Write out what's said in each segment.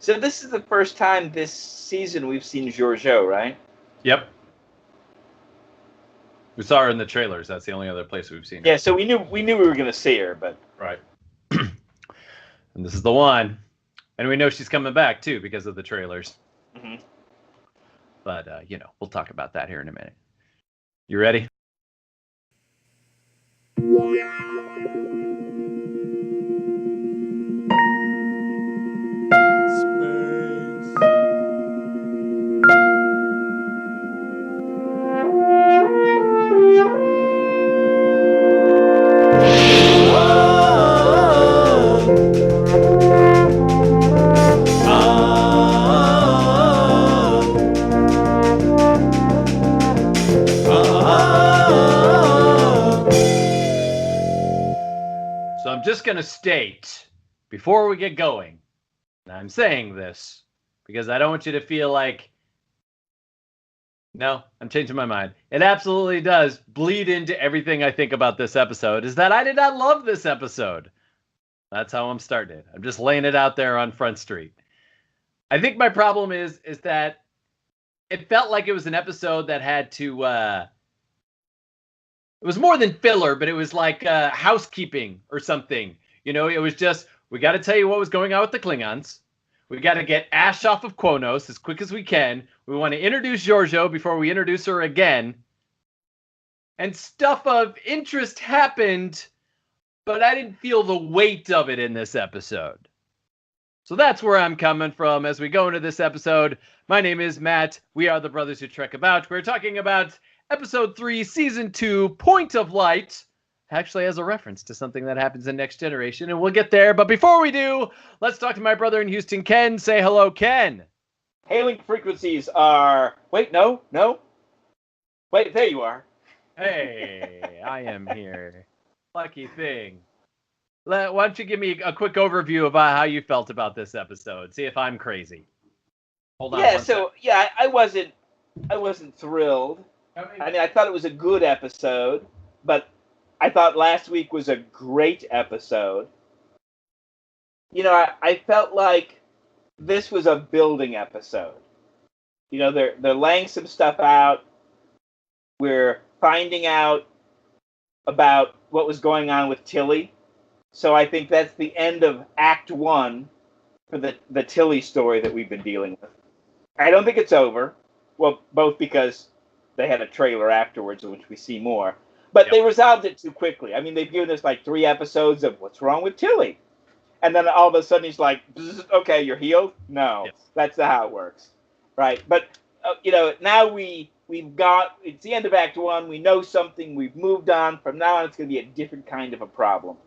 So this is the first time this season we've seen Georgiou, right? Yep. We saw her in the trailers. That's the only other place we've seen her. Yeah, so we knew we were going to see her, but right. And this is the one, and we know she's coming back too because of the trailers. Mm-hmm. But we'll talk about that here in a minute. You ready? So I'm just going to state before we get going, and I'm saying this because I don't want you to feel like, no, I'm changing my mind. It absolutely does bleed into everything I think about this episode, is that I did not love this episode. That's how I'm starting it. I'm just laying it out there on Front Street. I think my problem is that it felt like it was an episode that had to, it was more than filler, but it was like housekeeping or something. It was just, we got to tell you what was going on with the Klingons. We got to get Ash off of Kronos as quick as we can. We want to introduce Georgiou before we introduce her again. And stuff of interest happened, but I didn't feel the weight of it in this episode. So that's where I'm coming from as we go into this episode. My name is Matt. We are the Brothers Who Trek About. We're talking about Episode 3, Season 2, Point of Light. Actually has a reference to something that happens in Next Generation, and we'll get there. But before we do, let's talk to my brother in Houston, Ken. Say hello, Ken. Hailing frequencies are... Wait, no. Wait, there you are. Hey, I am here. Lucky thing. Why don't you give me a quick overview about how you felt about this episode? See if I'm crazy. Hold on. I wasn't thrilled. I mean, I thought it was a good episode, but I thought last week was a great episode. I felt like this was a building episode. They're laying some stuff out. We're finding out about what was going on with Tilly. So I think that's the end of Act 1 for the Tilly story that we've been dealing with. I don't think it's over. Well, both because they had a trailer afterwards in which we see more. But They resolved it too quickly. I mean, they've given us like 3 episodes of what's wrong with Tilly. And then all of a sudden he's like, okay, you're healed? No, That's not how it works. Right? But, now we've got, it's the end of Act 1. We know something. We've moved on. From now on, it's going to be a different kind of a problem.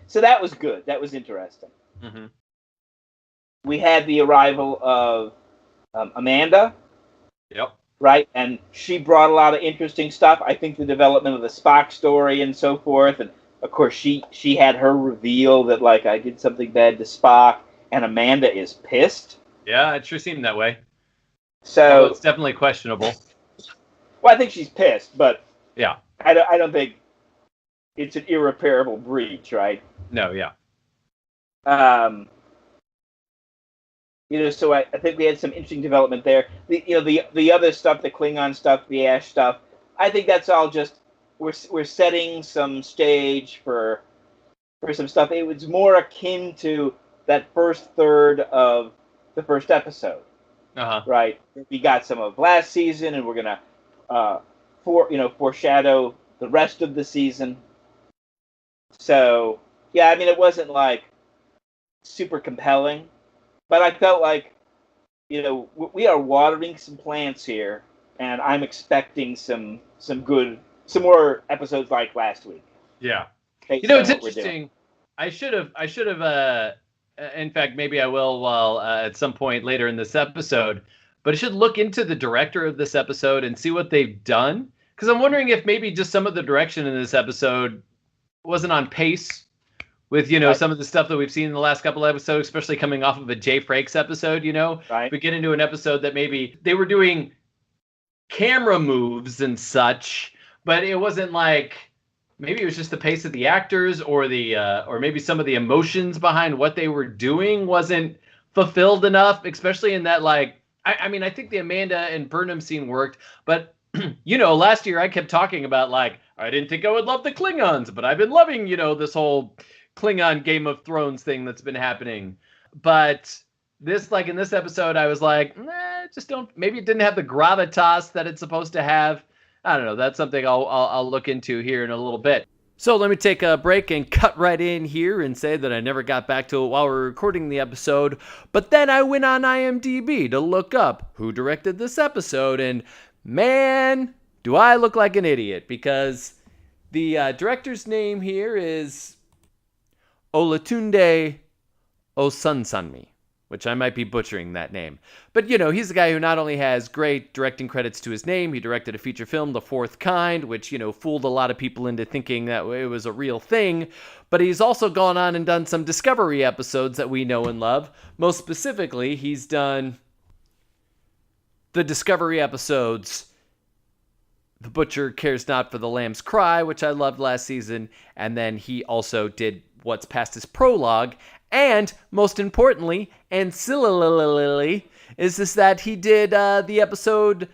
So that was good. That was interesting. Mm-hmm. We had the arrival of Amanda. Yep. Right? And she brought a lot of interesting stuff. I think the development of the Spock story and so forth. And, of course, she had her reveal that, like, I did something bad to Spock. And Amanda is pissed. Yeah, it sure seemed that way. So it's definitely questionable. Well, I think she's pissed, but yeah, I don't think it's an irreparable breach, right? No, yeah. So I think we had some interesting development there. The other stuff, the Klingon stuff, the Ash stuff, I think that's all just we're setting some stage for some stuff. It was more akin to that first third of the first episode, right? We got some of last season, and we're gonna foreshadow the rest of the season. So yeah, I mean, it wasn't like super compelling. But I felt like, we are watering some plants here, and I'm expecting some more episodes like last week. Yeah. It's interesting. I should have. In fact, maybe I will while at some point later in this episode. But I should look into the director of this episode and see what they've done, because I'm wondering if maybe just some of the direction in this episode wasn't on pace with, some of the stuff that we've seen in the last couple of episodes, especially coming off of a Jay Frakes episode, Right. We get into an episode that maybe they were doing camera moves and such, but it wasn't like, maybe it was just the pace of the actors or maybe some of the emotions behind what they were doing wasn't fulfilled enough, especially in that, like, I mean, I think the Amanda and Burnham scene worked, but last year I kept talking about, like, I didn't think I would love the Klingons, but I've been loving, this whole Klingon Game of Thrones thing that's been happening. But this, like, in this episode, I was like, just don't, maybe it didn't have the gravitas that it's supposed to have. I don't know. That's something I'll look into here in a little bit. So let me take a break and cut right in here and say that I never got back to it while we were recording the episode, but then I went on IMDb to look up who directed this episode, and man, do I look like an idiot, because the director's name here is Olatunde Osunsanmi, which I might be butchering that name. But, he's the guy who not only has great directing credits to his name, he directed a feature film, The Fourth Kind, which, fooled a lot of people into thinking that it was a real thing, but he's also gone on and done some Discovery episodes that we know and love. Most specifically, he's done the Discovery episodes The Butcher Cares Not for the Lamb's Cry, which I loved last season, and then he also did What's Past His Prologue, and most importantly, ancillarily, is this that he did the episode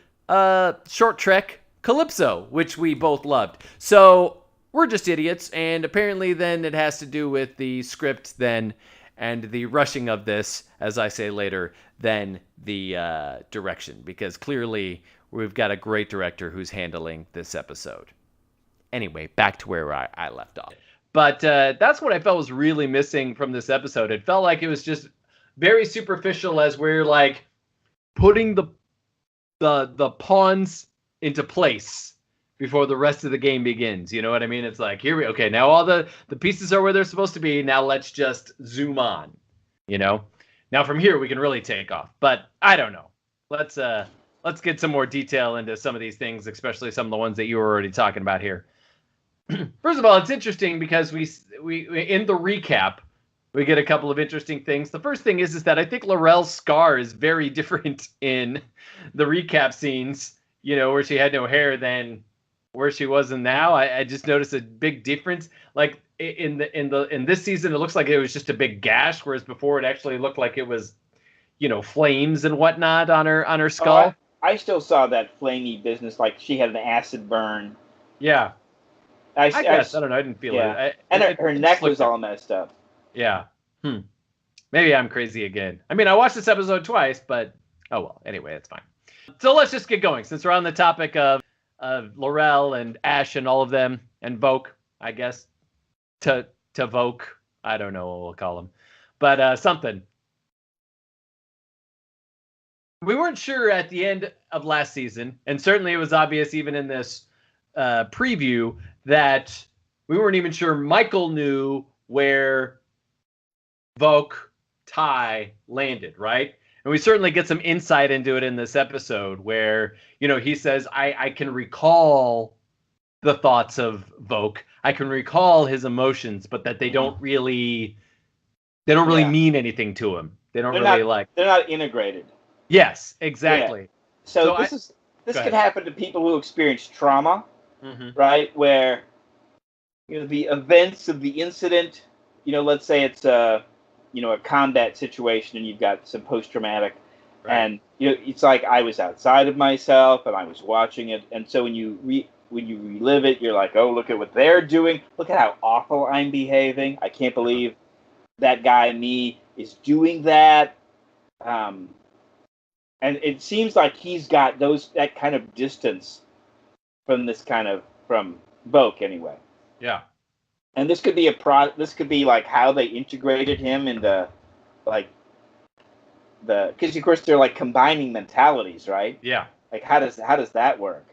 Short Trek Calypso, which we both loved. So we're just idiots, and apparently then it has to do with the script then and the rushing of this, as I say later, than the direction, because clearly we've got a great director who's handling this episode. Anyway, back to where I left off. But that's what I felt was really missing from this episode. It felt like it was just very superficial, as we're, like, putting the pawns into place before the rest of the game begins. You know what I mean? It's like, okay, now all the pieces are where they're supposed to be. Now let's just zoom on, Now from here we can really take off. But I don't know. Let's get some more detail into some of these things, especially some of the ones that you were already talking about here. First of all, it's interesting because we in the recap we get a couple of interesting things. The first thing is that I think L'Rell's scar is very different in the recap scenes, where she had no hair, than where she was in now. I just noticed a big difference. Like in this season, it looks like it was just a big gash, whereas before it actually looked like it was, flames and whatnot on her skull. I still saw that flamey business, like she had an acid burn. Yeah. I guess. I don't know. I didn't feel it. And her neck was all messed up. Yeah. Maybe I'm crazy again. I mean, I watched this episode twice, but oh well. Anyway, it's fine. So let's just get going, since we're on the topic of L'Rell and Ash and all of them, and Voq, I guess. To Voq. I don't know what we'll call him. But something. We weren't sure at the end of last season, and certainly it was obvious even in this preview, that we weren't even sure Michael knew where Voq Tigh landed, right? And we certainly get some insight into it in this episode where, he says, I can recall the thoughts of Voq. I can recall his emotions, but that they don't really mean anything to him. They're not integrated. Yes, exactly. Yeah. So this could happen to people who experience trauma. Mm-hmm. Right, where the events of the incident, let's say it's a combat situation and you've got some post-traumatic, right. And it's like I was outside of myself and I was watching it, and so when you relive it, you're like, oh, look at what they're doing, look at how awful I'm behaving. I can't believe that guy me is doing that, and it seems like he's got that kind of distance from Voq anyway. Yeah. And this could be this could be like how they integrated him into because of course they're like combining mentalities, right? Yeah. Like how does that work?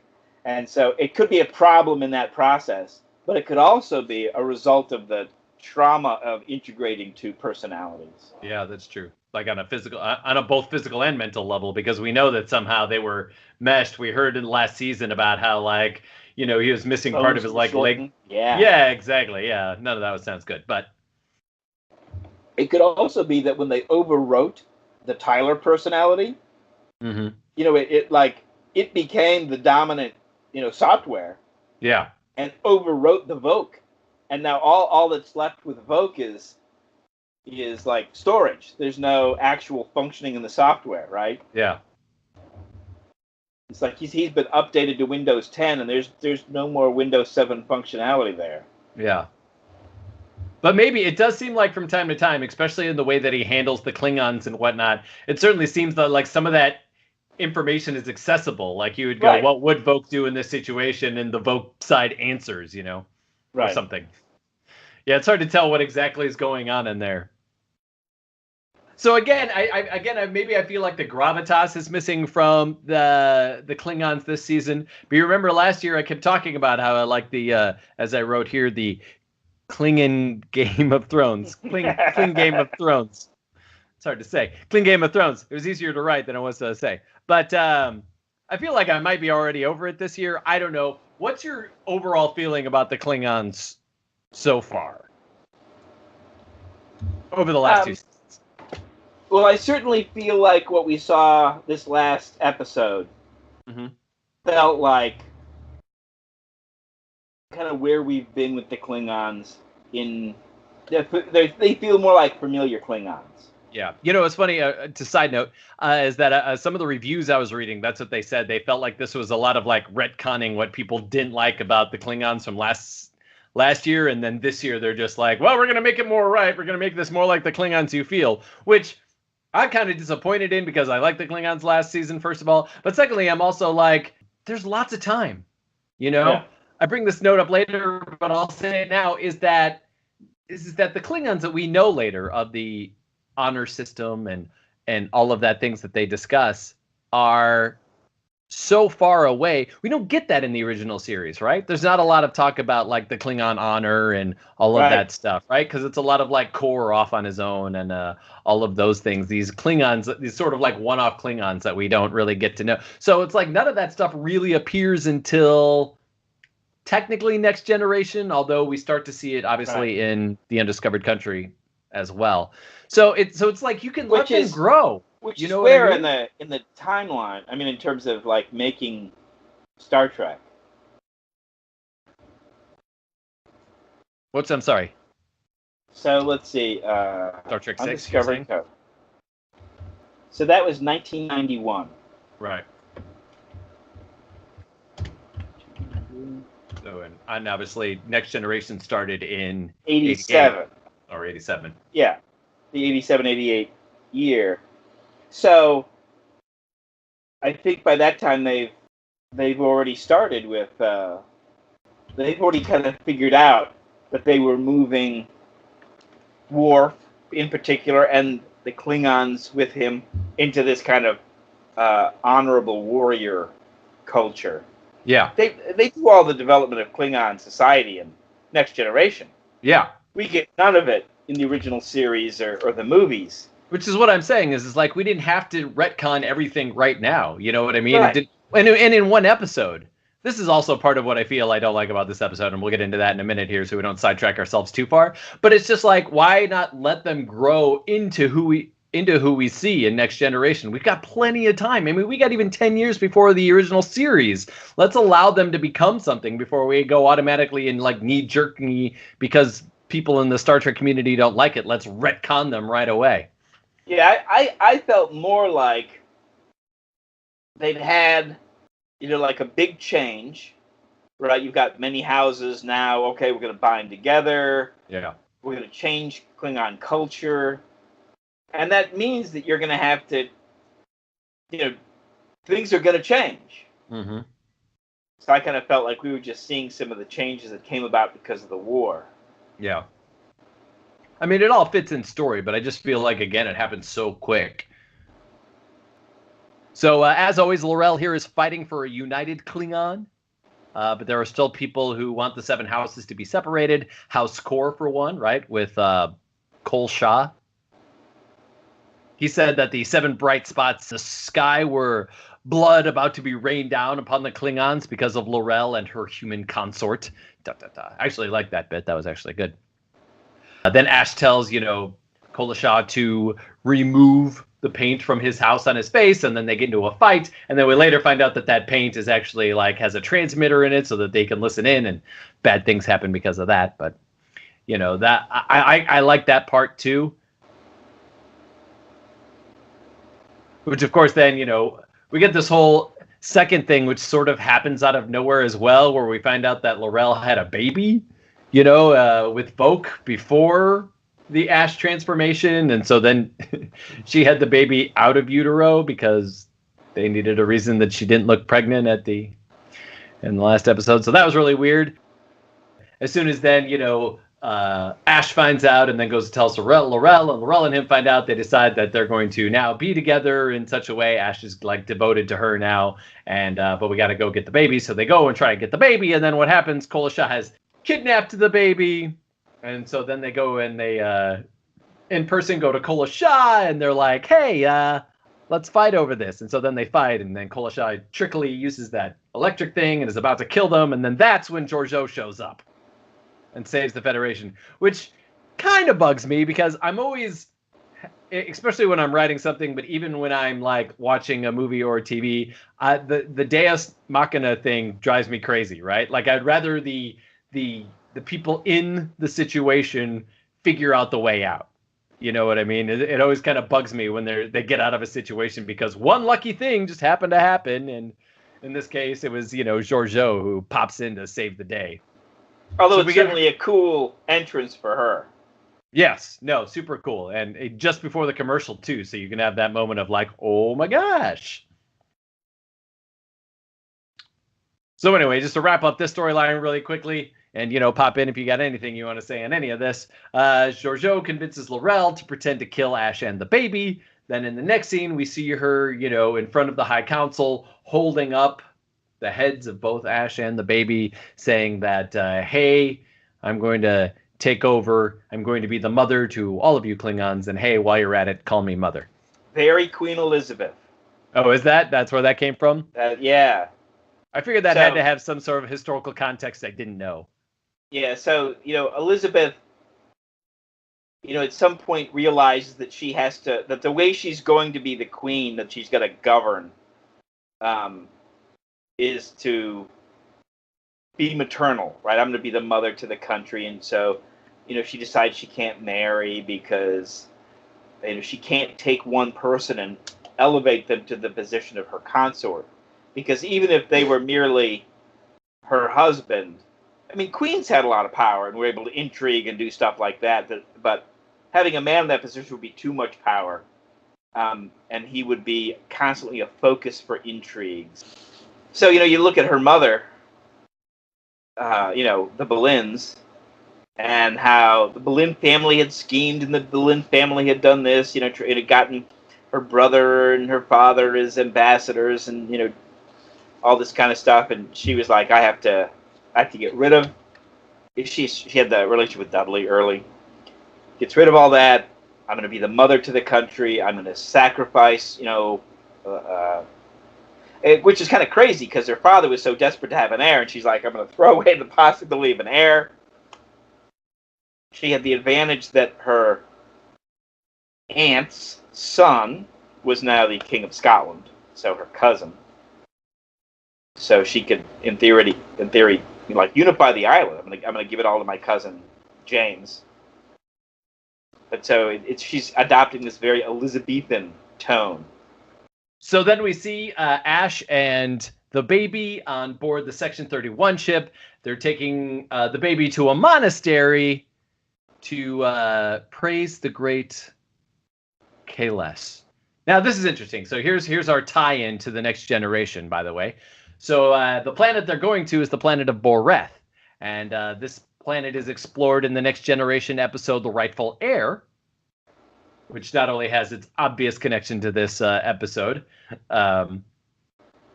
And so it could be a problem in that process, but it could also be a result of the trauma of integrating two personalities. Yeah, that's true. Like on a both physical and mental level, because we know that somehow they were meshed. We heard in the last season about how, like, he was missing part of his leg. Yeah. Yeah, exactly. Yeah, none of that sounds good. But it could also be that when they overwrote the Tyler personality, mm-hmm. It became the dominant, software. Yeah. And overwrote the Voq, and now all that's left with Voq is, is like storage. There's no actual functioning in the software, right? Yeah. It's like he's been updated to Windows 10, and there's no more Windows 7 functionality there. Yeah. But maybe it does seem like from time to time, especially in the way that he handles the Klingons and whatnot, it certainly seems that like some of that information is accessible. Like you would go, Right. what would Voq do in this situation? And the Voq side answers, you know, Right. or something. Yeah, it's hard to tell what exactly is going on in there. So again, maybe I feel like the gravitas is missing from the Klingons this season. But you remember last year I kept talking about how I like the as I wrote here, the Klingon Game of Thrones. Kling Game of Thrones. It's hard to say. Kling Game of Thrones. It was easier to write than it was to say. But I feel like I might be already over it this year. I don't know. What's your overall feeling about the Klingons so far? Over the last 2 seasons. Well, I certainly feel like what we saw this last episode felt like kind of where we've been with the Klingons. They feel more like familiar Klingons. Yeah. You know, it's funny, to side note, is that some of the reviews I was reading, that's what they said. They felt like this was a lot of like retconning what people didn't like about the Klingons from last year. And then this year, they're just like, well, we're going to make it more right. We're going to make this more like the Klingons you feel, which I'm kind of disappointed in because I liked the Klingons last season, first of all. But secondly, I'm also like, there's lots of time, you know? Yeah. I bring this note up later, but I'll say it now, is that the Klingons that we know later of the honor system and all of that things that they discuss are so far away. We don't get that in the original series, right? There's not a lot of talk about like the Klingon honor and all of that stuff, right? Because it's a lot of like Kor off on his own and all of those things. These Klingons, these sort of like one-off Klingons that we don't really get to know. So it's like none of that stuff really appears until technically Next Generation, although we start to see it obviously in The Undiscovered Country as well. So it's like you can let them grow. Which is where in the timeline, I mean, in terms of like making Star Trek. I'm sorry. So let's see. Star Trek 6. Undiscovered Country. So that was 1991. Right. So and obviously Next Generation started in 87. Or 87. Yeah, the 87, 88 year. So I think by that time they've already started with they've already kind of figured out that they were moving Worf in particular and the Klingons with him into this kind of honorable warrior culture. Yeah. They do all the development of Klingon society in Next Generation. Yeah. We get none of it in the original series or the movies. Which is what I'm saying is like we didn't have to retcon everything right now. You know what I mean? Right. And in one episode. This is also part of what I feel I don't like about this episode, and we'll get into that in a minute here so we don't sidetrack ourselves too far. But it's just like, why not let them grow into who we see in Next Generation? We've got plenty of time. I mean, we got even 10 years before the original series. Let's allow them to become something before we go automatically and like knee-jerky because people in the Star Trek community don't like it. Let's retcon them right away. Yeah, I felt more like they'd had, like a big change, right? You've got many houses now. Okay, we're going to bind together. Yeah. We're going to change Klingon culture. And that means that you're going to have to, things are going to change. Mm-hmm. So I kind of felt like we were just seeing some of the changes that came about because of the war. Yeah. I mean, it all fits in story, but I just feel like, again, it happens so quick. So, as always, L'Rell here is fighting for a united Klingon. But there are still people who want the 7 houses to be separated. House Kor, for one, right, with Kol Shah. He said that the 7 bright spots in the sky were blood about to be rained down upon the Klingons because of L'Rell and her human consort. I actually liked that bit. That was actually good. Then Ash tells, Kol Shah to remove the paint from his house on his face, and then they get into a fight, and then we later find out that paint is actually has a transmitter in it so that they can listen in, and bad things happen because of that. But that I like that part too. Which, of course, then, we get this whole second thing, which sort of happens out of nowhere as well, where we find out that L'Rell had a baby, with Voq before the Ash transformation. And so then she had the baby out of utero because they needed a reason that she didn't look pregnant in the last episode. So that was really weird. As soon as then, Ash finds out and then goes to tell L'Rell, and L'Rell and him find out. They decide that they're going to now be together in such a way. Ash is like devoted to her now, and but we got to go get the baby. So they go and try to get the baby, and then what happens? Kolo Shah has kidnapped the baby, and so then they go and they in person go to Kolo Shah, and they're like, "Hey, let's fight over this." And so then they fight, and then Kolo Shah trickily uses that electric thing and is about to kill them, and then that's when Georgiou shows up and saves the Federation, which kind of bugs me because I'm always, especially when I'm writing something, but even when I'm like watching a movie or a TV, the Deus Machina thing drives me crazy, right? Like I'd rather the people in the situation figure out the way out. You know what I mean? It always kind of bugs me when they get out of a situation because one lucky thing just happened to happen, and in this case, it was Georgiou who pops in to save the day. Although it's certainly a cool entrance for her. Yes, no, super cool. And just before the commercial, too, so you can have that moment of like, oh my gosh. So anyway, just to wrap up this storyline really quickly, and, pop in if you got anything you want to say on any of this. Georgiou convinces L'Rell to pretend to kill Ash and the baby. Then in the next scene, we see her, in front of the High Council holding up the heads of both Ash and the baby, saying that, hey, I'm going to take over. I'm going to be the mother to all of you Klingons. And hey, while you're at it, call me mother. Very Queen Elizabeth. Oh, is that? That's where that came from? Yeah. I figured that had to have some sort of historical context I didn't know. Yeah, so, Elizabeth, at some point realizes that she has to, that the way she's going to be the queen, that she's got to govern, is to be maternal, right? I'm going to be the mother to the country. And so, she decides she can't marry because, she can't take one person and elevate them to the position of her consort. Because even if they were merely her husband, I mean, queens had a lot of power and were able to intrigue and do stuff like that. But having a man in that position would be too much power. And he would be constantly a focus for intrigues. So, you look at her mother, the Boleyns, and how the Boleyn family had schemed and the Boleyn family had done this, it had gotten her brother and her father as ambassadors and, all this kind of stuff. And she was like, I have to get rid of. She had the relationship with Dudley early. Gets rid of all that. I'm going to be the mother to the country. I'm going to sacrifice, which is kind of crazy because her father was so desperate to have an heir, and she's like, I'm going to throw away the possibility of an heir. She had the advantage that her aunt's son was now the King of Scotland, so her cousin. So she could, in theory, like unify the island. I'm gonna give it all to my cousin James. But so she's adopting this very Elizabethan tone. So then we see Ash and the baby on board the Section 31 ship. They're taking the baby to a monastery to praise the great Kahless. Now this is interesting. So here's our tie-in to the Next Generation, by the way. So the planet they're going to is the planet of Boreth. And this planet is explored in the Next Generation episode, The Rightful Heir, which not only has its obvious connection to this episode,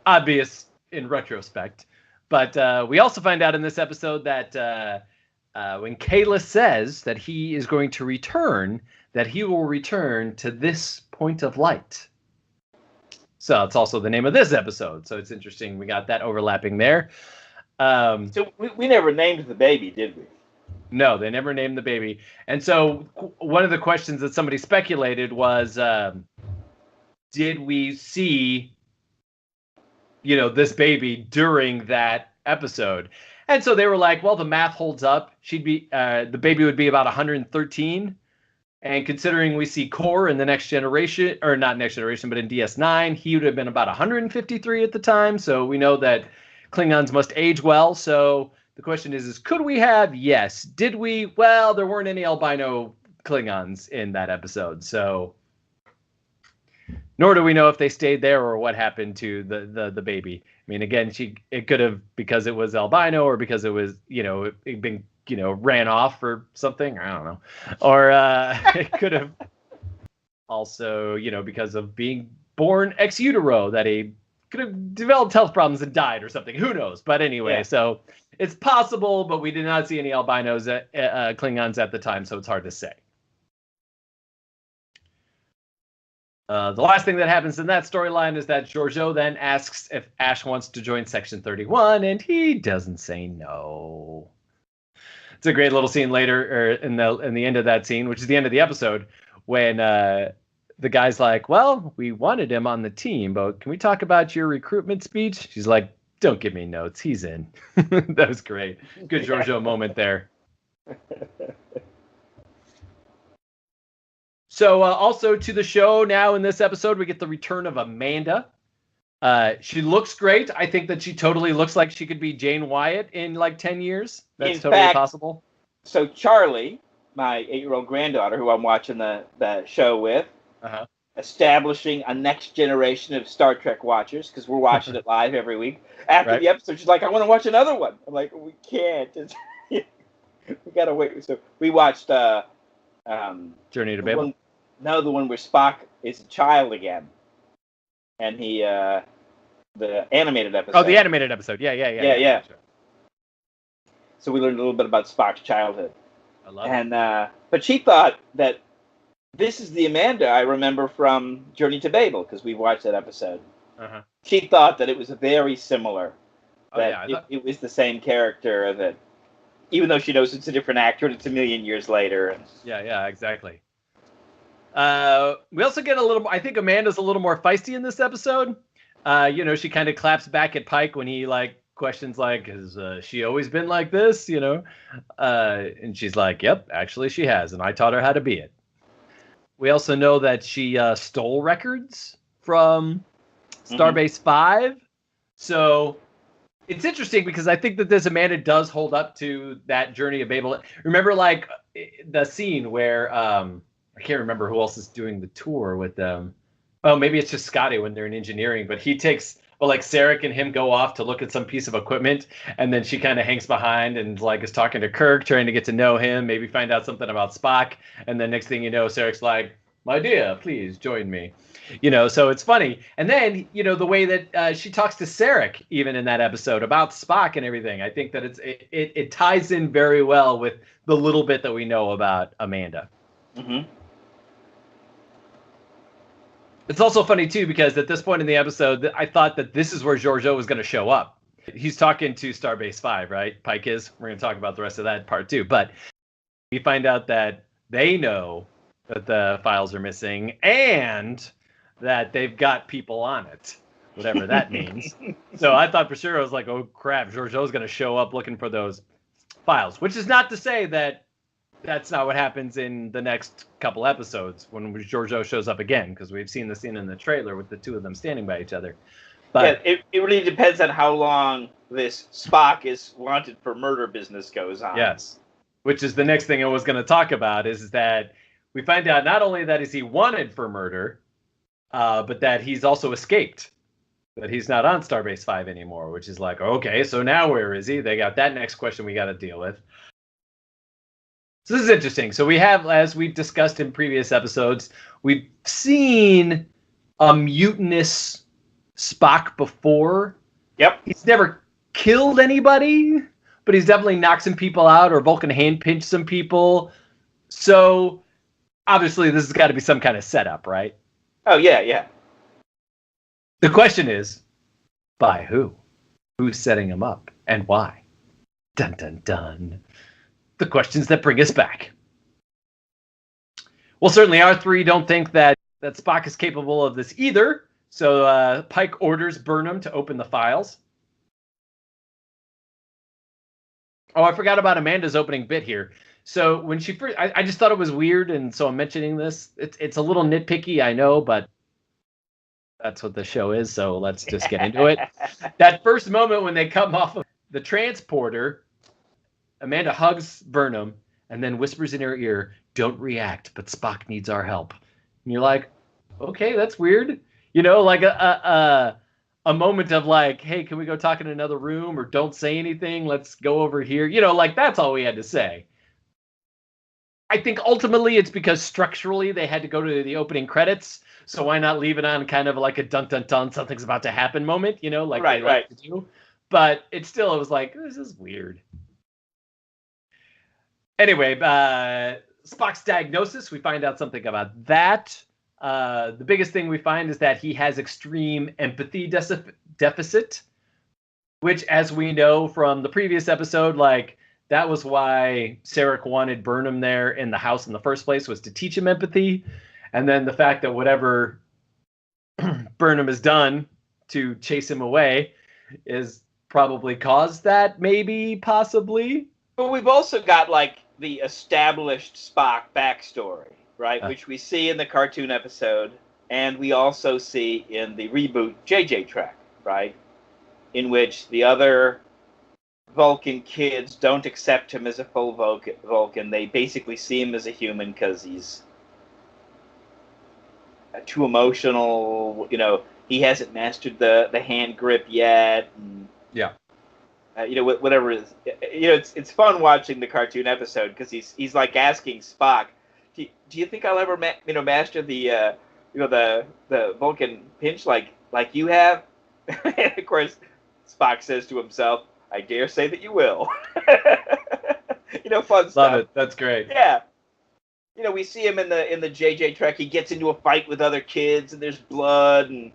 obvious in retrospect, but we also find out in this episode that when Kahless says that he is going to return, that he will return to this point of light. So it's also the name of this episode. So it's interesting. We got that overlapping there. So we never named the baby, did we? No, they never named the baby. And so one of the questions that somebody speculated was, did we see, this baby during that episode? And so they were like, well, the math holds up. The baby would be about 113. And considering we see Core in the Next Generation, or not Next Generation, but in DS9, he would have been about 153 at the time. So we know that Klingons must age well. So the question is could we have? Yes. Did we? Well, there weren't any albino Klingons in that episode. So nor do we know if they stayed there or what happened to the baby. I mean, again, it could have, because it was albino or because it was, it been, ran off or something. I don't know. Or it could have also, because of being born ex utero, that he could have developed health problems and died or something. Who knows? But anyway, So it's possible, but we did not see any albinos Klingons at the time, so it's hard to say. The last thing that happens in that storyline is that Georgiou then asks if Ash wants to join Section 31, and he doesn't say no. It's a great little scene later, or in the end of that scene, which is the end of the episode, when the guy's like, well, we wanted him on the team, but can we talk about your recruitment speech? She's like, don't give me notes. He's in. That was great. Good Georgiou moment there. So also to the show now in this episode, we get the return of Amanda. She looks great. I think that she totally looks like she could be Jane Wyatt in like 10 years. That's totally possible. So Charlie, my 8-year-old granddaughter, who I'm watching the show with, establishing a next generation of Star Trek watchers, because we're watching it live every week. After the episode, she's like, I want to watch another one. I'm like, we can't. We got to wait. So we watched Journey to Babel. The one where Spock is a child again, and he the animated episode. Oh, the animated episode. Yeah. Sure. So we learned a little bit about Spock's childhood. I love it. But she thought that this is the Amanda I remember from Journey to Babel, because we watched that episode. She thought that it was very similar. It was the same character. That even though she knows it's a different actor and it's a million years later. Yeah, exactly. We also get a little. I think Amanda's a little more feisty in this episode. She kind of claps back at Pike when he questions has she always been like this? And she's like, yep, actually she has, and I taught her how to be it. We also know that she stole records from Starbase 5. So it's interesting because I think that this Amanda does hold up to that Journey of Babel. Remember the scene where I can't remember who else is doing the tour with them. Oh, maybe it's just Scotty when they're in engineering, but he takes, Sarek and him go off to look at some piece of equipment, and then she kind of hangs behind and is talking to Kirk, trying to get to know him, maybe find out something about Spock, and then next thing you know, Sarek's like, my dear, please join me. So it's funny. And then, the way that she talks to Sarek, even in that episode, about Spock and everything, I think that it ties in very well with the little bit that we know about Amanda. Mm-hmm. It's also funny, too, because at this point in the episode, I thought that this is where Georgiou was going to show up. He's talking to Starbase 5, right? Pike is. We're going to talk about the rest of that part, too. But we find out that they know that the files are missing and that they've got people on it, whatever that means. So I thought for sure, I was like, oh, crap, Georgiou's going to show up looking for those files, which is not to say that that's not what happens in the next couple episodes when Georgiou shows up again, because we've seen the scene in the trailer with the two of them standing by each other. But it really depends on how long this Spock is wanted for murder business goes on. Yes, which is the next thing I was going to talk about, is that we find out not only that is he wanted for murder, but that he's also escaped, that he's not on Starbase 5 anymore, which is okay, so now where is he? They got that next question we got to deal with. So this is interesting. So we have, as we've discussed in previous episodes, we've seen a mutinous Spock before. Yep. He's never killed anybody, but he's definitely knocked some people out, or Vulcan hand pinched some people. So obviously this has got to be some kind of setup, right? Oh, yeah. The question is, by who? Who's setting him up, and why? Dun, dun, dun. The questions that bring us back. Well, certainly our three don't think that Spock is capable of this either. So Pike orders Burnham to open the files. Oh, I forgot about Amanda's opening bit here. So when she first, I just thought it was weird, and so I'm mentioning this. It's a little nitpicky, I know, but that's what the show is. So let's just get into it. That first moment when they come off of the transporter, Amanda hugs Burnham and then whispers in her ear, "Don't react, but Spock needs our help." And you're like, okay, that's weird. You know, like a moment of like, hey, can we go talk in another room, or don't say anything? Let's go over here. You know, like that's all we had to say. I think ultimately it's because structurally they had to go to the opening credits. So why not leave it on kind of like a dun dun dun, something's about to happen moment, you know, like right, they like right. to do. But it was like, this is weird. Anyway, Spock's diagnosis, we find out something about that. The biggest thing we find is that he has extreme empathy deficit, which, as we know from the previous episode, like that was why Sarek wanted Burnham there in the house in the first place, was to teach him empathy. And then the fact that whatever Burnham has done to chase him away is probably caused that, maybe, possibly. But we've also got like the established Spock backstory, right? Which we see in the cartoon episode, and we also see in the reboot JJ Trek, right? In which the other Vulcan kids don't accept him as a full Vulcan. They basically see him as a human because he's too emotional. You know, he hasn't mastered the hand grip yet. And, yeah. You know, whatever it is. You know, it's fun watching the cartoon episode because he's like asking Spock, do you think I'll ever master the the Vulcan pinch like you have? And of course, Spock says to himself, I dare say that you will. You know, fun stuff. Love it. That's great. Yeah. You know, we see him in the JJ Trek. He gets into a fight with other kids, and there's blood, and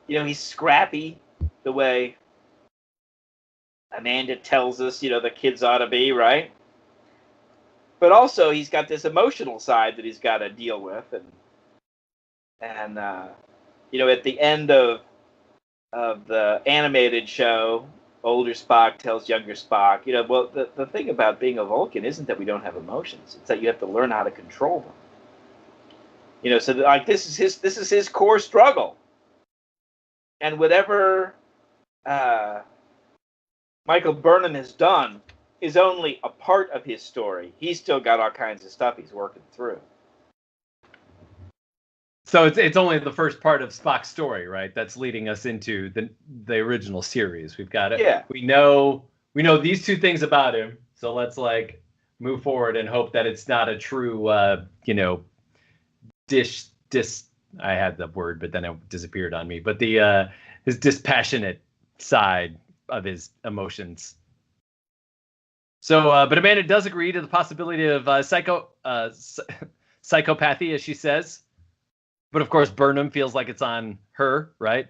you know, he's scrappy the way Amanda tells us, you know, the kids ought to be, right? But also, he's got this emotional side that he's got to deal with, and you know, at the end of the animated show, older Spock tells younger Spock, you know, well, the thing about being a Vulcan isn't that we don't have emotions; it's that you have to learn how to control them. You know, so like this is his core struggle, and whatever Michael Burnham has done is only a part of his story. He's still got all kinds of stuff he's working through. So it's only the first part of Spock's story, right? That's leading us into the original series. We've got it. Yeah. We know these two things about him. So let's like move forward and hope that it's not a true you know, I had the word, but then it disappeared on me. But the his dispassionate side of his emotions. So, but Amanda does agree to the possibility of psychopathy, as she says. But of course, Burnham feels like it's on her, right?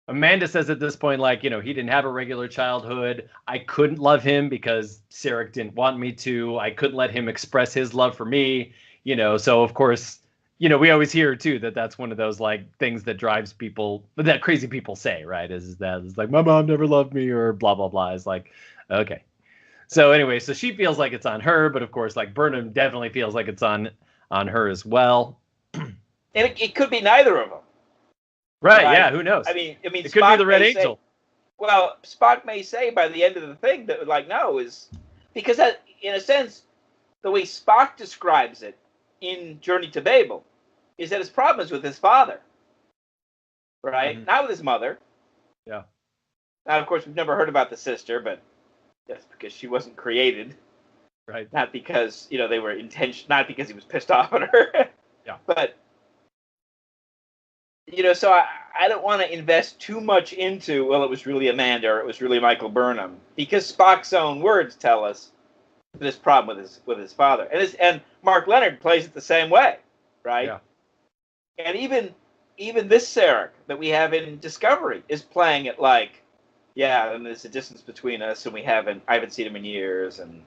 Amanda says at this point, like, you know, he didn't have a regular childhood. I couldn't love him because Sarek didn't want me to. I couldn't let him express his love for me, you know. So, of course, you know, we always hear, too, that that's one of those, like, things that drives people, that crazy people say, right? Is that it's like, my mom never loved me or blah, blah, blah. It's like, okay. So anyway, so she feels like it's on her. But, of course, like, Burnham definitely feels like it's on her as well. And it could be neither of them. Right, yeah, who knows? I mean, it Spock could be the Red Angel. Well, Spock may say by the end of the thing that, like, no, is because that, in a sense, the way Spock describes it in Journey to Babel is that his problem is with his father, right? Mm-hmm. Not with his mother. Yeah. Now, of course, we've never heard about the sister, but that's because she wasn't created, right? Not because, you know, they were not because he was pissed off at her. Yeah. But you know, so I don't want to invest too much into, well, it was really Amanda or it was really Michael Burnham, because Spock's own words tell us this problem with his father, and Mark Lenard plays it the same way, right? Yeah. And even this Sarek that we have in Discovery is playing it like, yeah, and there's a distance between us, and I haven't seen him in years, and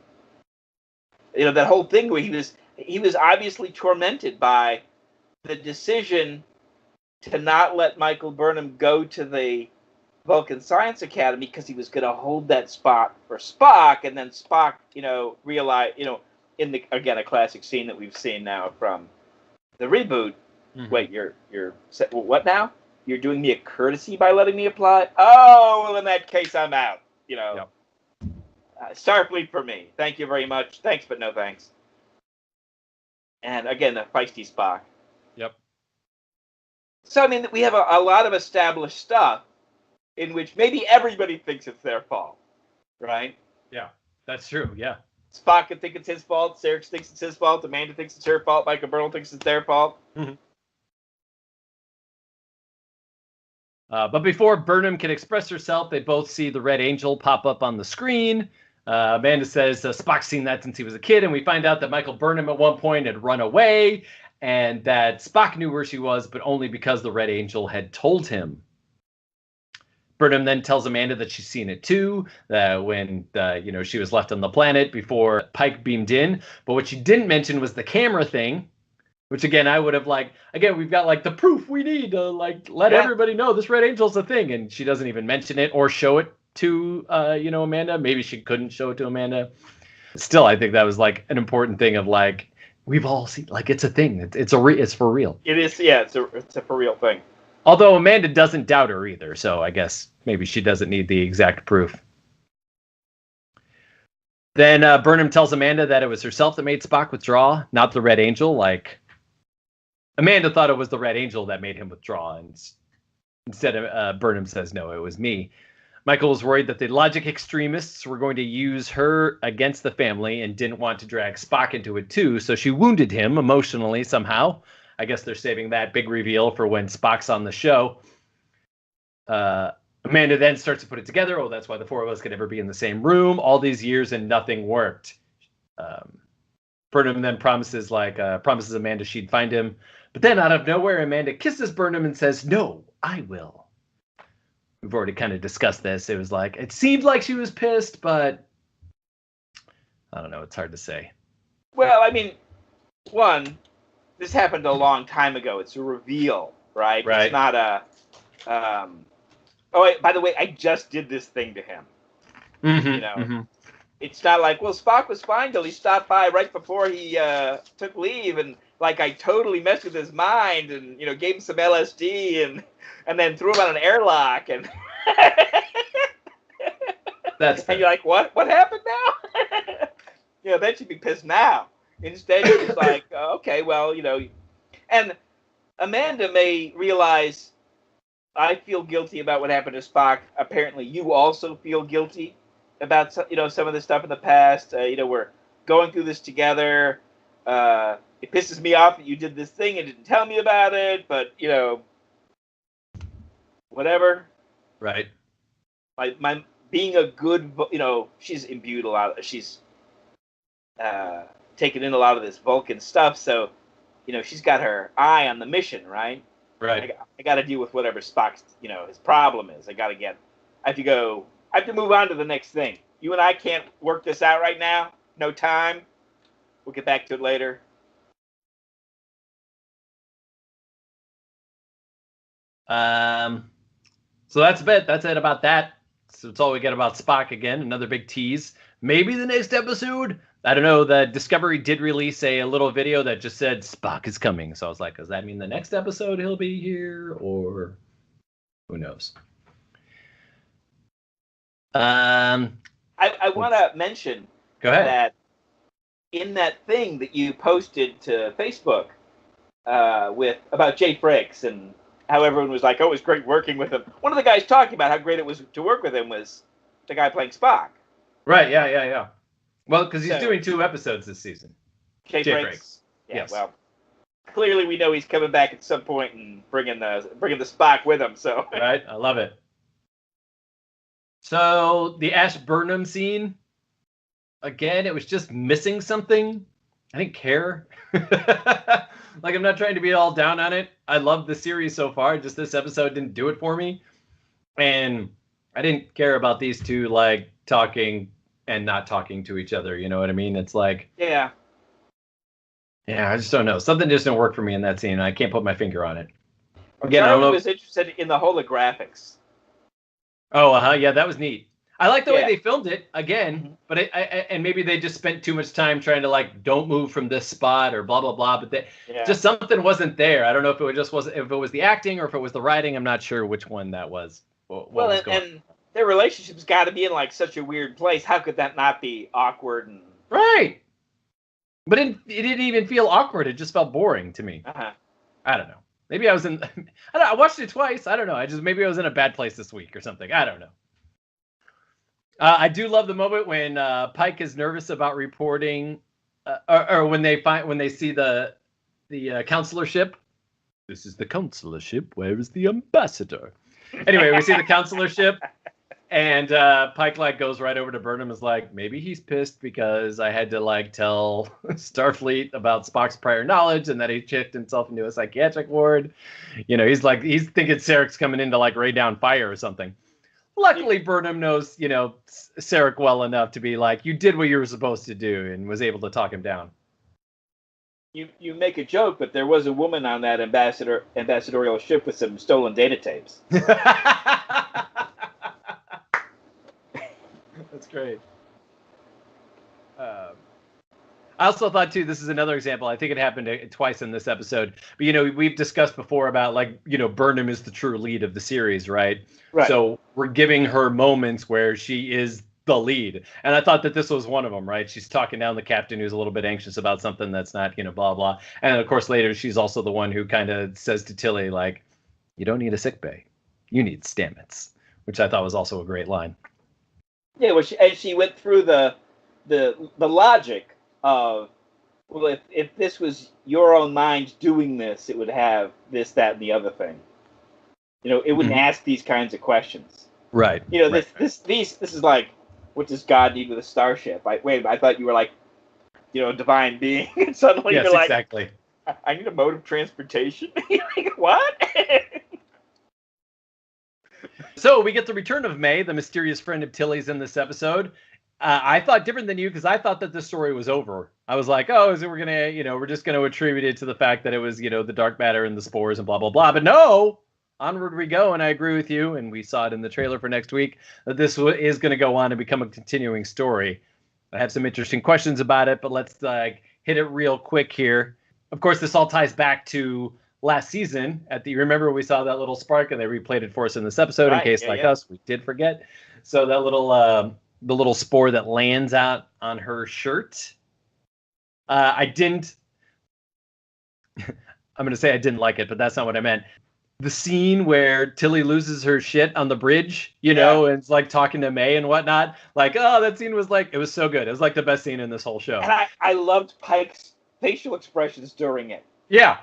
you know that whole thing where he was obviously tormented by the decision to not let Michael Burnham go to the Vulcan Science Academy because he was going to hold that spot for Spock, and then Spock, you know, realized, you know, a classic scene that we've seen now from the reboot. Mm-hmm. Wait, you're what now? You're doing me a courtesy by letting me apply? Oh, well, in that case, I'm out. Yep. Starfleet for me. Thank you very much. Thanks, but no thanks. And again, the feisty Spock. Yep. So, I mean, we have a lot of established stuff in which maybe everybody thinks it's their fault, right? Yeah, that's true, yeah. Spock can think it's his fault, Sarek thinks it's his fault, Amanda thinks it's her fault, Michael Burnham thinks it's their fault. Mm-hmm. But before Burnham can express herself, they both see the Red Angel pop up on the screen. Amanda says Spock's seen that since he was a kid, and we find out that Michael Burnham at one point had run away, and that Spock knew where she was, but only because the Red Angel had told him. Burnham then tells Amanda that she's seen it too, when she was left on the planet before Pike beamed in. But what she didn't mention was the camera thing, which again I would have we've got the proof we need to let everybody know this Red Angel's a thing, and she doesn't even mention it or show it to Amanda. Maybe she couldn't show it to Amanda. Still, I think that was an important thing of we've all seen it's a thing. It's for real. It is, yeah. It's a for real thing. Although Amanda doesn't doubt her either, so I guess maybe she doesn't need the exact proof. Then Burnham tells Amanda that it was herself that made Spock withdraw, not the Red Angel. Amanda thought it was the Red Angel that made him withdraw, and instead of Burnham says, no, it was me. Michael was worried that the logic extremists were going to use her against the family and didn't want to drag Spock into it too, so she wounded him emotionally somehow. I guess they're saving that big reveal for when Spock's on the show. Amanda then starts to put it together. Oh, that's why the four of us could never be in the same room all these years and nothing worked. Burnham then promises Amanda she'd find him. But then out of nowhere, Amanda kisses Burnham and says, no, I will. We've already kind of discussed this. It was it seemed like she was pissed, but I don't know. It's hard to say. Well, I mean, this happened a long time ago. It's a reveal, right? Right. It's not a... by the way, I just did this thing to him. Mm-hmm, mm-hmm. It's not Spock was fine till he stopped by right before he took leave, and I totally messed with his mind and, gave him some LSD and then threw him on an airlock and... That's fair. And you're like, what? What happened now? Then she'd be pissed now. Instead, she's okay, well, and Amanda may realize I feel guilty about what happened to Spock. Apparently, you also feel guilty about some of the stuff in the past. We're going through this together. It pisses me off that you did this thing and didn't tell me about it, but whatever. Right. My being a good, she's imbued a lot. She's taken in a lot of this Vulcan stuff, so she's got her eye on the mission, right? Right. I got to deal with whatever Spock's his problem is. I have to move on to the next thing. You and I can't work this out right now. No time. We'll get back to it later. So that's it about that. So that's all we get about Spock again. Another big tease. Maybe the next episode. I don't know. The Discovery did release a little video that just said Spock is coming. So I was like, does that mean the next episode he'll be here, or who knows? I want to mention Go ahead. that in that thing that you posted to Facebook about Jay Frakes and how everyone was like, oh, it was great working with him. One of the guys talking about how great it was to work with him was the guy playing Spock. Right, yeah. Well, because he's doing 2 episodes this season. Jay Frakes. Yeah, yes. Well, clearly we know he's coming back at some point and bringing the Spock with him. So right, I love it. So the Ash Burnham scene, again, it was just missing something. I didn't care. I'm not trying to be all down on it. I love the series so far. Just this episode didn't do it for me. And I didn't care about these two, talking and not talking to each other. You know what I mean? It's Yeah. Yeah, I just don't know. Something just didn't work for me in that scene. I can't put my finger on it. Again, Charlie was interested in the holographics. Oh, yeah, that was neat. I like the way Yeah. they filmed it again, but and maybe they just spent too much time trying to like don't move from this spot or blah blah blah. But just something wasn't there. I don't know if it just wasn't, if it was the acting or if it was the writing. I'm not sure which one that was. What was going on. And their relationship's got to be in like such a weird place. How could that not be awkward? And right. But it didn't even feel awkward. It just felt boring to me. I don't know. Maybe I was in. I watched it twice. I don't know. Maybe I was in a bad place this week or something. I don't know. I do love the moment when Pike is nervous about reporting, or when they see the consular ship. This is the consular ship. Where is the ambassador? Anyway, we see the consular ship, and Pike like goes right over to Burnham. Is like, maybe he's pissed because I had to like tell Starfleet about Spock's prior knowledge and that he checked himself into a psychiatric ward. You know, he's thinking Sarek's coming in to like rain down fire or something. Luckily, Burnham knows, Sarek well enough to be like, you did what you were supposed to do, and was able to talk him down. You make a joke, but there was a woman on that ambassadorial ship with some stolen data tapes. That's great. I also thought, too, this is another example. I think it happened twice in this episode. But, we've discussed before about, like, Burnham is the true lead of the series, right? Right. So we're giving her moments where she is the lead. And I thought that this was one of them, right? She's talking down the captain who's a little bit anxious about something that's not, blah, blah. And, of course, later she's also the one who kind of says to Tilly, like, you don't need a sick bay. You need Stamets, which I thought was also a great line. Yeah, well, she went through the logic of, well, if this was your own mind doing this, it would have this, that, and the other thing. It wouldn't ask these kinds of questions. Right. This is like, what does God need with a starship? I thought you were like, a divine being, and suddenly yes, you're like, exactly. I need a mode of transportation. Like, what? So we get the return of May, the mysterious friend of Tilly's in this episode. I thought different than you because I thought that the story was over. I was like, we're just gonna attribute it to the fact that it was, the dark matter and the spores and blah blah blah. But no, onward we go, and I agree with you. And we saw it in the trailer for next week that this is going to go on and become a continuing story. I have some interesting questions about it, but let's hit it real quick here. Of course, this all ties back to last season. Remember we saw that little spark, and they replayed it for us in this episode in case us we did forget. So that little the little spore that lands out on her shirt. I didn't. I'm going to say I didn't like it, but that's not what I meant. The scene where Tilly loses her shit on the bridge, and it's like talking to May and whatnot. Like, that scene was like, it was so good. It was like the best scene in this whole show. And I loved Pike's facial expressions during it. Yeah.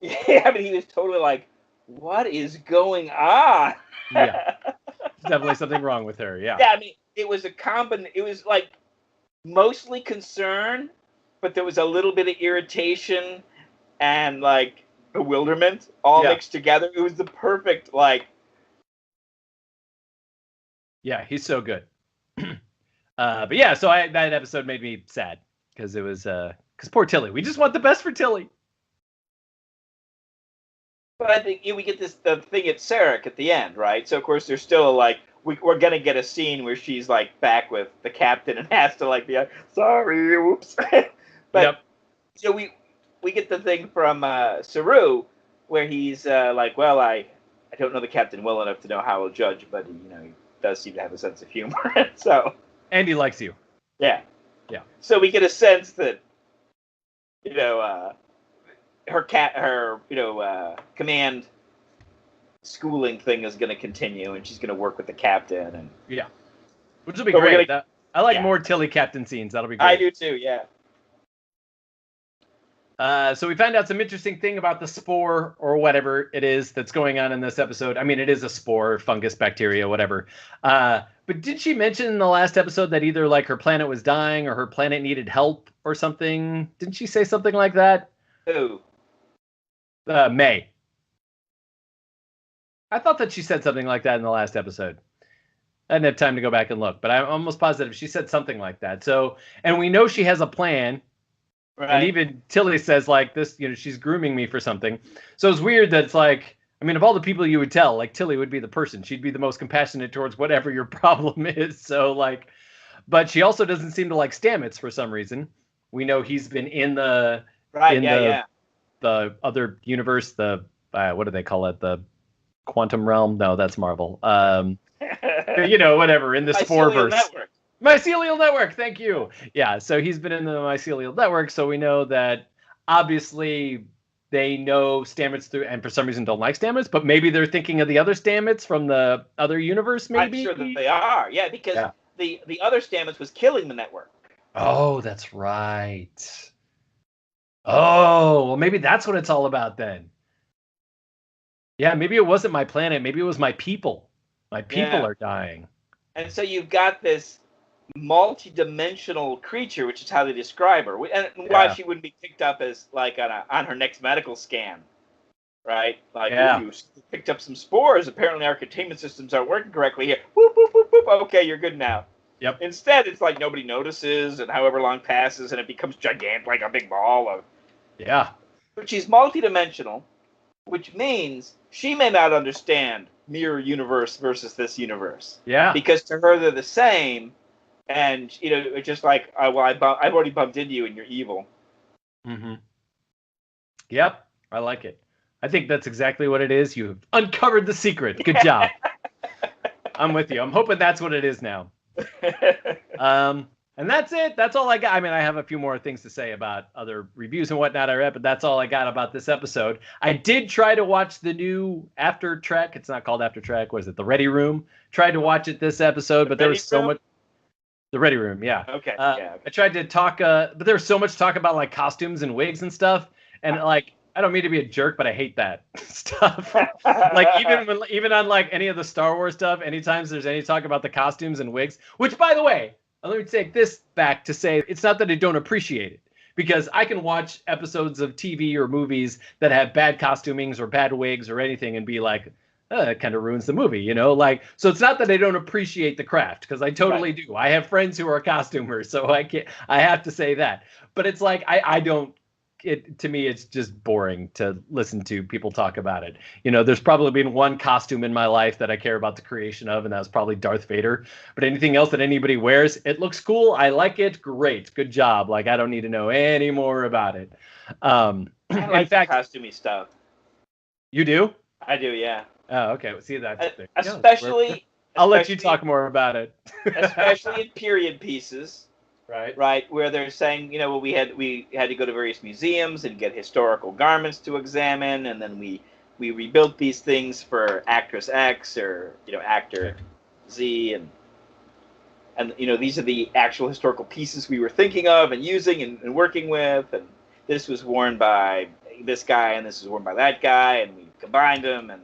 Yeah, he was totally like, what is going on? Yeah. There's definitely something wrong with her. Yeah. Yeah, it was it was like mostly concern, but there was a little bit of irritation and like bewilderment all mixed together. It was the perfect Yeah, he's so good. But yeah, so that episode made me sad because it was because poor Tilly. We just want the best for Tilly. But I think we get the thing at Sarek at the end, right? So of course there's still we're gonna get a scene where she's like back with the captain and has to be like, sorry, whoops. But so we get the thing from Saru where he's like, well, I don't know the captain well enough to know how he'll judge, but he does seem to have a sense of humor. So and he likes you. Yeah. Yeah. So we get a sense that her command schooling thing is going to continue, and she's going to work with the captain, and which will be great. I like more Tilly captain scenes. That'll be great. I do too. Yeah. So we found out some interesting thing about the spore or whatever it is that's going on in this episode. I mean, it is a spore, fungus, bacteria, whatever. But did she mention in the last episode that either her planet was dying or her planet needed help or something? Didn't she say something like that? Who? May. I thought that she said something like that in the last episode. I didn't have time to go back and look, but I'm almost positive she said something like that. So, and we know she has a plan. Right. And even Tilly says this, she's grooming me for something. So it's weird that it's I mean, of all the people you would tell, like Tilly would be the person. She'd be the most compassionate towards whatever your problem is. So like, but she also doesn't seem to like Stamets for some reason. We know he's been in the the other universe, the what do they call it? The quantum realm? No, that's Marvel. Whatever, in the Sporeverse. Network. Mycelial Network, thank you. Yeah, so he's been in the Mycelial Network, so we know that obviously they know Stamets through, and for some reason don't like Stamets, but maybe they're thinking of the other Stamets from the other universe, maybe? I'm sure that they are, because the other Stamets was killing the network. Oh, that's right. Oh, well, maybe that's what it's all about then. Yeah, maybe it wasn't my planet. Maybe it was my people. My people are dying. And so you've got this multi-dimensional creature, which is how they describe her, and why she wouldn't be picked up as like on her next medical scan, right? Like, you picked up some spores. Apparently, our containment systems aren't working correctly here. Whoop, whoop, whoop, whoop. Okay, you're good now. Yep. Instead, it's like nobody notices, and however long passes, and it becomes gigantic, like a big ball of. Yeah. But she's multi-dimensional, which means she may not understand mirror universe versus this universe. Yeah. Because to her, they're the same. And, it's just like, I've already bumped into you and you're evil. Mm-hmm. Yep, I like it. I think that's exactly what it is. You've uncovered the secret. Good job. I'm with you. I'm hoping that's what it is now. And that's it. That's all I got. I mean, I have a few more things to say about other reviews and whatnot I read, but that's all I got about this episode. I did try to watch the new After Trek. It's not called After Trek. Was it The Ready Room? Tried to watch it this episode, but there was so much. The Ready Room, yeah. Okay. I tried to talk, but there was so much talk about like costumes and wigs and stuff, and like I don't mean to be a jerk, but I hate that stuff. Like even on like any of the Star Wars stuff, anytime there's any talk about the costumes and wigs, which by the way, let me take this back to say it's not that I don't appreciate it, because I can watch episodes of TV or movies that have bad costumings or bad wigs or anything and be like, it kind of ruins the movie, like, so it's not that I don't appreciate the craft, because I totally do. I have friends who are costumers, so I have to say that. But it's like, I don't, to me, it's just boring to listen to people talk about it. There's probably been one costume in my life that I care about the creation of, and that was probably Darth Vader. But anything else that anybody wears, it looks cool. I like it. Great. Good job. Like, I don't need to know any more about it. I like in fact, costumey stuff. You do? I do, yeah. Oh, okay. Well, see that. I'll let you talk more about it. Especially in period pieces. Right. Where they're saying, we had to go to various museums and get historical garments to examine, and then we rebuilt these things for actress X or actor Z, and these are the actual historical pieces we were thinking of and using and working with, and this was worn by this guy and this was worn by that guy, and we combined them, and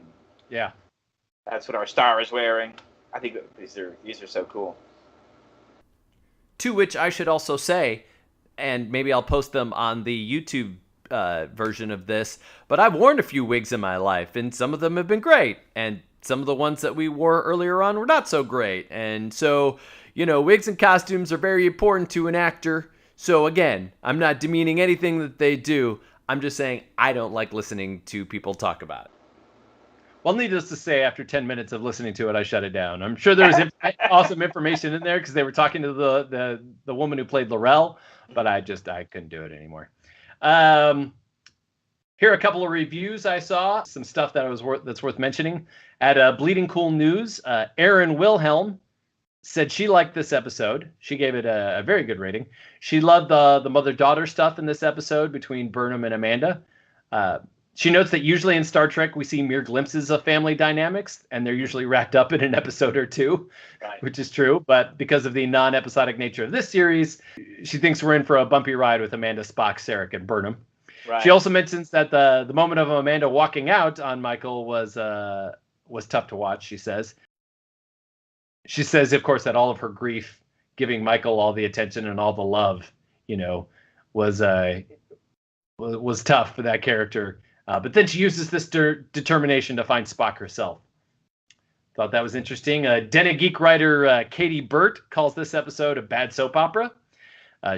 that's what our star is wearing. I think these are so cool. To which I should also say, and maybe I'll post them on the YouTube version of this, but I've worn a few wigs in my life, and some of them have been great, and some of the ones that we wore earlier on were not so great. And so, wigs and costumes are very important to an actor. So again, I'm not demeaning anything that they do. I'm just saying I don't like listening to people talk about it. Well, needless to say, after 10 minutes of listening to it, I shut it down. I'm sure there was awesome information in there because they were talking to the woman who played Laurel, but I couldn't do it anymore. Here are a couple of reviews I saw, some stuff that's worth mentioning. At Bleeding Cool News, Erin Wilhelm said she liked this episode. She gave it a very good rating. She loved the mother-daughter stuff in this episode between Burnham and Amanda. She notes that usually in Star Trek, we see mere glimpses of family dynamics, and they're usually wrapped up in an episode or two, which is true. But because of the non-episodic nature of this series, she thinks we're in for a bumpy ride with Amanda, Spock, Sarek, and Burnham. Right. She also mentions that the moment of Amanda walking out on Michael was tough to watch, she says. She says, of course, that all of her grief, giving Michael all the attention and all the love, was tough for that character. But then she uses this determination to find Spock herself. Thought that was interesting. Den Geek writer Katie Burt calls this episode a bad soap opera.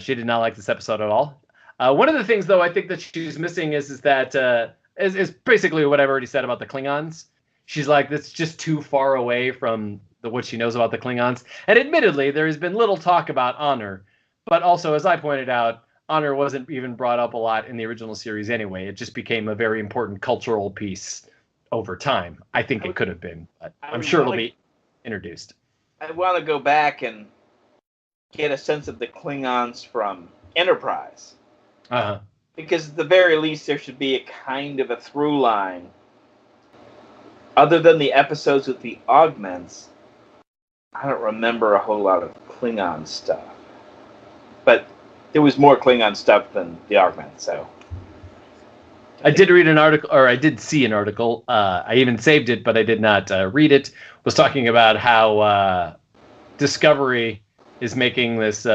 She did not like this episode at all. One of the things, though, I think that she's missing is that is basically what I've already said about the Klingons. She's like, that's just too far away from what she knows about the Klingons. And admittedly, there has been little talk about honor, but also, as I pointed out, honor wasn't even brought up a lot in the original series anyway. It just became a very important cultural piece over time. I think it could have been, but I'm sure it'll be introduced. I want to go back and get a sense of the Klingons from Enterprise. Uh-huh. Because at the very least, there should be a kind of a through line. Other than the episodes with the augments, I don't remember a whole lot of Klingon stuff. But there was more Klingon stuff than the augments, so. I did read an article, or I did see an article. I even saved it, but I did not read it. Was talking about how Discovery is making this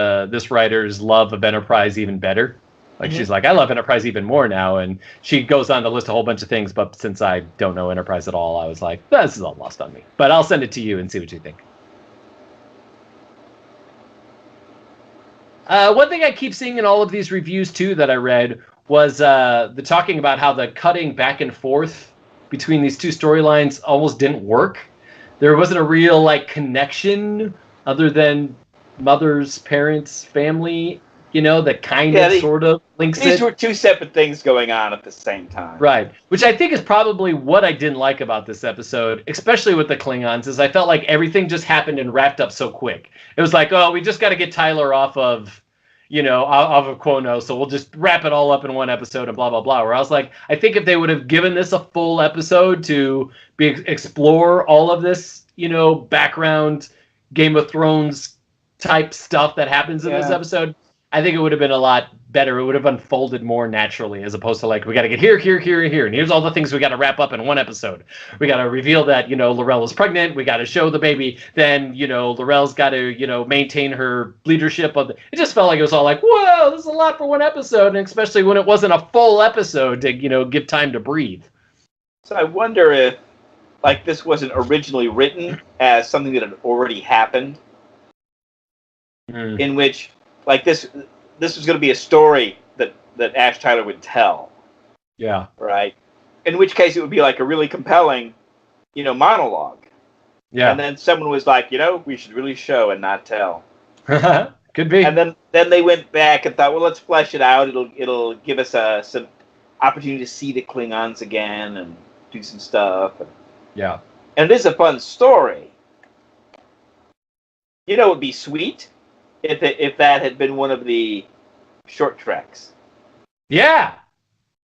writer's love of Enterprise even better. Like, she's like, I love Enterprise even more now, and she goes on to list a whole bunch of things. But since I don't know Enterprise at all, I was like, this is all lost on me. But I'll send it to you and see what you think. One thing I keep seeing in all of these reviews too that I read was the talking about how the cutting back and forth between these two storylines almost didn't work. There wasn't a real like connection other than mother's parents, family, that kind of sort of links it. These were two separate things going on at the same time. Right. Which I think is probably what I didn't like about this episode, especially with the Klingons, is I felt like everything just happened and wrapped up so quick. It was like, oh, we just got to get Tyler off of Quono, so we'll just wrap it all up in one episode and blah, blah, blah. Where I was like, I think if they would have given this a full episode to explore all of this, background Game of Thrones type stuff that happens in this episode, I think it would have been a lot better. It would have unfolded more naturally, as opposed to like, we got to get here, here, here, and here. And here's all the things we got to wrap up in one episode. We got to reveal that, L'Rell is pregnant. We got to show the baby. Then, L'Rell's got to, maintain her leadership of it just felt like it was all like, whoa, this is a lot for one episode. And especially when it wasn't a full episode to, give time to breathe. So I wonder if, like, this wasn't originally written as something that had already happened. In which, like, this was going to be a story that Ash Tyler would tell. Yeah. Right? In which case it would be like a really compelling, monologue. Yeah. And then someone was like, we should really show and not tell. Could be. And then they went back and thought, well, let's flesh it out. It'll give us some opportunity to see the Klingons again and do some stuff. Yeah. And it is a fun story. It would be sweet if that had been one of the short treks. Yeah,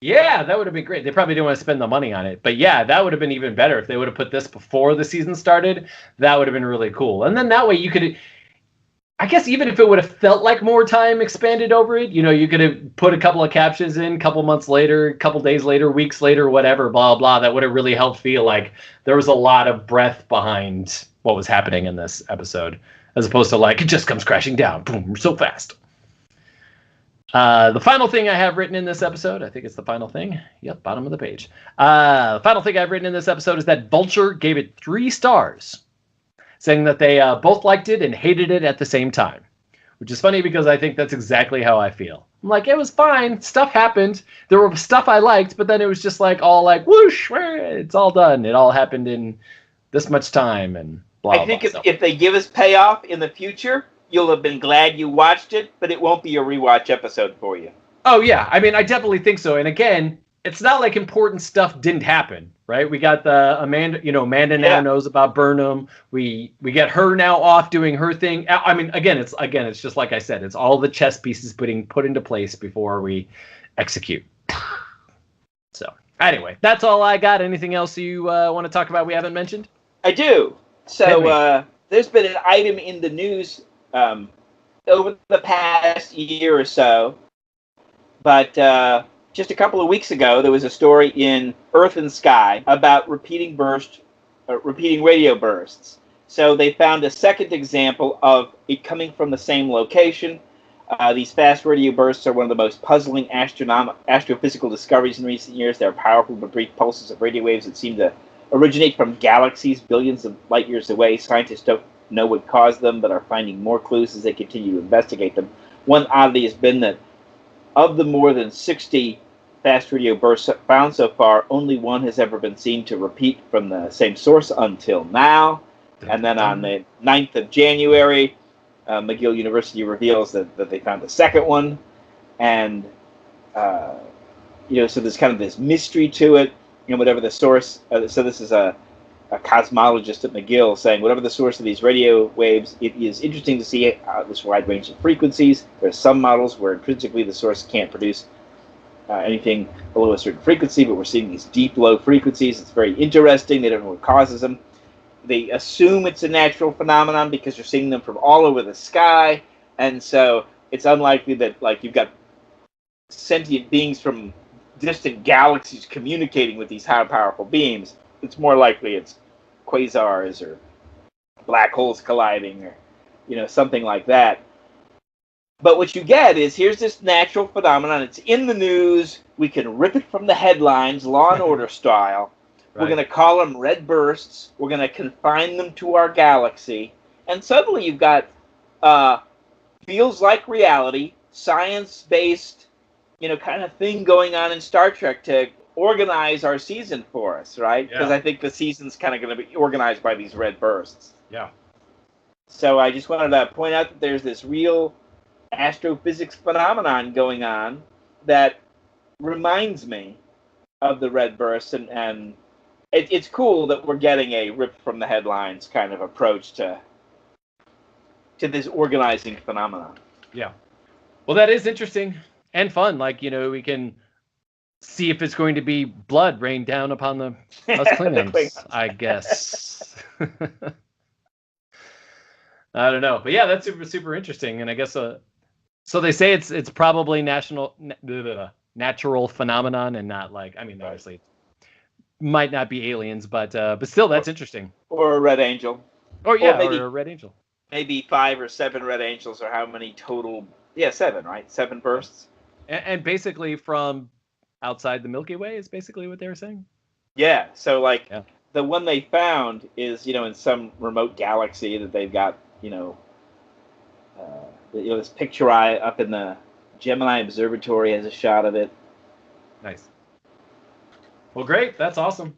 that would have been great. They probably didn't want to spend the money on it, but yeah, that would have been even better if they would have put this before the season started. That would have been really cool. And then that way you could, I guess, even if it would have felt like more time expanded over it, you could have put a couple of captions in, a couple months later, a couple days later, weeks later, whatever, blah, blah. That would have really helped feel like there was a lot of breath behind what was happening in this episode, as opposed to like, it just comes crashing down, boom, so fast. The final thing I have written in this episode, I think it's the final thing. Yep, bottom of the page. The final thing I've written in this episode is that Vulture gave it 3 stars, saying that they both liked it and hated it at the same time, which is funny because I think that's exactly how I feel. I'm like, it was fine. Stuff happened. There were stuff I liked, but then it was just like all like, whoosh, it's all done. It all happened in this much time and blah, I think if they give us payoff in the future, you'll have been glad you watched it, but it won't be a rewatch episode for you. Oh, yeah. I mean, I definitely think so. And again, it's not like important stuff didn't happen, right? We got the Amanda now knows about Burnham. We get her now off doing her thing. I mean, again, it's just like I said, it's all the chess pieces being put into place before we execute. So anyway, that's all I got. Anything else you want to talk about we haven't mentioned? I do. So there's been an item in the news over the past year or so, but just a couple of weeks ago, there was a story in Earth and Sky about repeating radio bursts. So they found a second example of it coming from the same location. These fast radio bursts are one of the most puzzling astrophysical discoveries in recent years. They're powerful but brief pulses of radio waves that seem to originate from galaxies billions of light years away. Scientists don't know what caused them, but are finding more clues as they continue to investigate them. One oddity has been that of the more than 60 fast radio bursts found so far, only one has ever been seen to repeat from the same source until now. And then on the 9th of January, McGill University reveals that they found the second one. And, so there's kind of this mystery to it, whatever the source. So this is a cosmologist at McGill saying, whatever the source of these radio waves, it is interesting to see this wide range of frequencies. There are some models where intrinsically the source can't produce anything below a certain frequency, but we're seeing these deep, low frequencies. It's very interesting. They don't know what causes them. They assume it's a natural phenomenon because you're seeing them from all over the sky, and so it's unlikely that you've got sentient beings from distant galaxies communicating with these high powerful beams. It's more likely it's quasars or black holes colliding or something like that. But what you get is, here's this natural phenomenon. It's in the news. We can rip it from the headlines, Law and Order style. Right. We're going to call them red bursts. We're going to confine them to our galaxy. And suddenly you've got feels like reality, science-based, kind of thing going on in Star Trek to organize our season for us, right? Because I think the season's kind of going to be organized by these red bursts. Yeah. So I just wanted to point out that there's this real astrophysics phenomenon going on that reminds me of the red bursts, and it's cool that we're getting a rip from the headlines kind of approach to this organizing phenomenon. Yeah. Well, that is interesting and fun. We can see if it's going to be blood rain down upon us Klingons, Klingons. I guess. I don't know. But yeah, that's super, super interesting. And I guess so they say it's probably natural phenomenon and not obviously might not be aliens, but still, that's interesting. Or a red angel. Or a red angel. Maybe 5 or 7 red angels, or how many total? Yeah, 7, right? 7 bursts. And basically from outside the Milky Way is basically what they were saying. Yeah. So the one they found is in some remote galaxy that they've got this picture eye up in the Gemini Observatory has a shot of it. Nice. Well, great. That's awesome.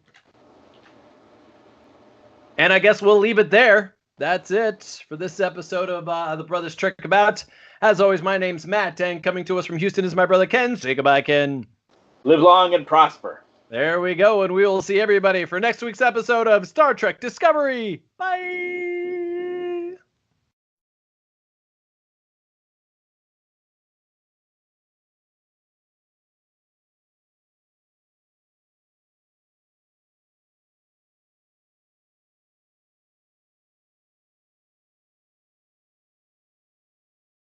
And I guess we'll leave it there. That's it for this episode of The Brothers Trek About. As always, my name's Matt, and coming to us from Houston is my brother Ken. Say goodbye, Ken. Live long and prosper. There we go, and we will see everybody for next week's episode of Star Trek Discovery. Bye!